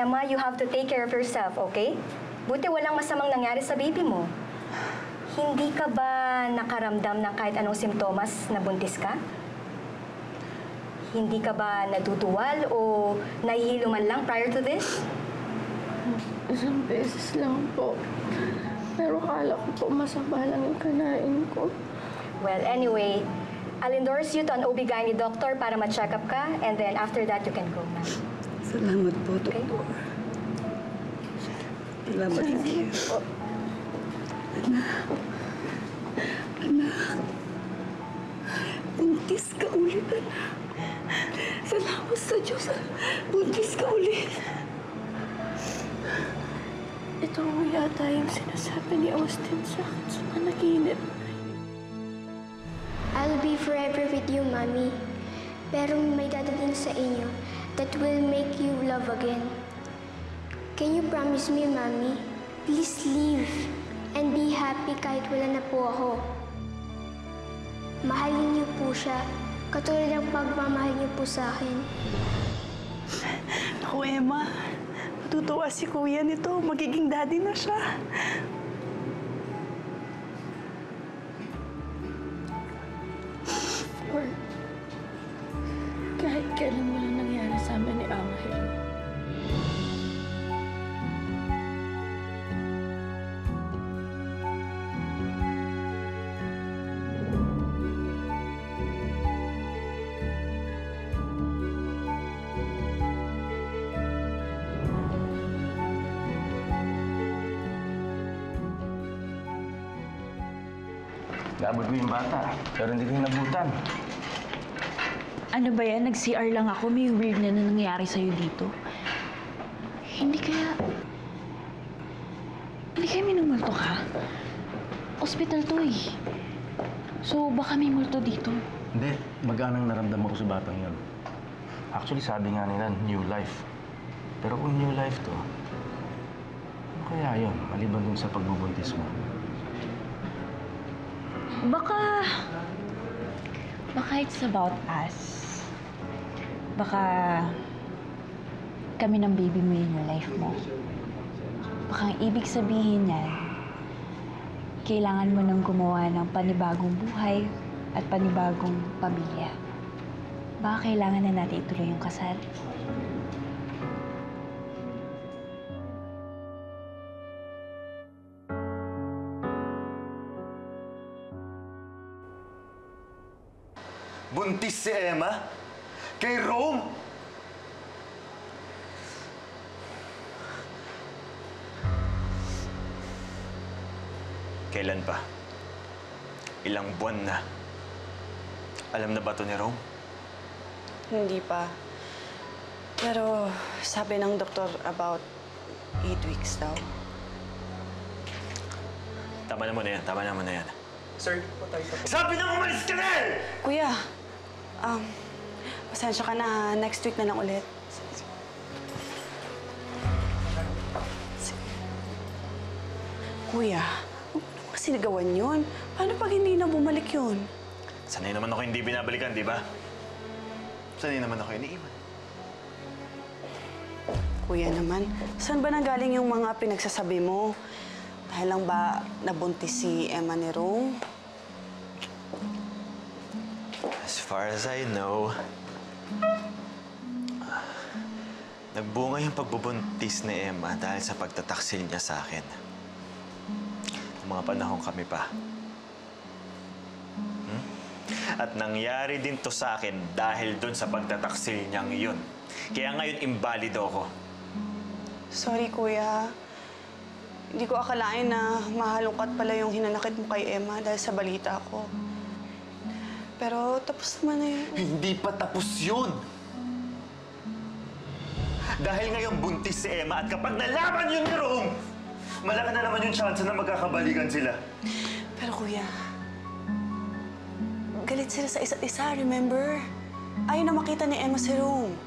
Emma, you have to take care of yourself, okay? Buti walang masamang nangyari sa baby mo. Hindi ka ba nakaramdam ng kahit anong simptomas na buntis ka? Hindi ka ba natutuwal o nahihilo man lang prior to this? Isang beses lang po. Pero kala ko po masama lang yung kanain ko. Well, anyway, I'll endorse you to an OB-GYN doctor para ma-check up ka, and then after that, you can go na. Salamat po, Doktor. Salamat po. Anak. Anak. Buntis ka ulit, anak. Salamat sa Diyos. Buntis ka ulit. Ito mo yata yung sinasabi ni Austin sa akin sa panaginip. I'll be forever with you, Mommy. Pero may dadating sa inyo that will make you love again. Can you promise me, Mommy? Please leave and be happy kahit wala na po ako. Mahalin niyo po siya, katulad ng pagmamahal niyo po sa akin. Ako, Emma. Matutuwa si Kuya nito. Magiging daddy na siya. Or kahit kailan wala nangyari sa amin ni Angel. Naabot mo yung bata, pero hindi ko hinabutan. Ano ba yan? Nag-CR lang ako. May weird na nangyari sa'yo dito. Hindi kaya minumulto ka? Hospital to eh. So, baka may multo dito. Hindi, maganang naramdaman ko sa batang yun. Actually, sabi nga nila, new life. Pero kung new life to, ano kaya yun? Maliban dun sa pagbubuntis mo. Baka it's about us. Baka kami ng baby mo yung life mo. Baka ang ibig sabihin niyan, kailangan mo nang gumawa ng panibagong buhay at panibagong pamilya. Baka kailangan na natin ituloy yung kasal. Buntis si Emma? Kay Rome? Kailan pa? Ilang buwan na? Alam na ba ito ni Rome? Hindi pa. Pero sabi ng doktor about 8 weeks daw. Tama naman na yan. Tama naman na yan. Sir, po tayo sa... Sabi na umalis ka na eh! Kuya, pasensya ka na. Next week na lang ulit. Kuya, huwag mo kasi nagawan yun. Paano pag hindi na bumalik yun? Sanay naman ako hindi binabalikan, di ba? Sanay naman ako iniiwan. Kuya naman, saan ba nanggaling yung mga pinagsasabi mo? Dahil lang ba nabuntis si Emma ni Rome? As far as I know, nagbunga yung pagbubuntis ni Emma dahil sa pagtataksil niya sa akin. Noong mga panahon kami pa. At nangyari din to sa akin dahil dun sa pagtataksil niyang yun. Kaya ngayon imbalido ako. Sorry, Kuya. Hindi ko akalain na mahalungkat pala yung hinanakit mo kay Emma dahil sa balita ko. Pero tapos naman na yun. Hindi pa tapos yun! Dahil ngayon buntis si Emma at kapag nalaman yun ni Rome, malaki na naman yung chance na magkakabalikan sila. Pero Kuya, galit sila sa isa't isa, remember? Ayaw na makita ni Emma si Rome.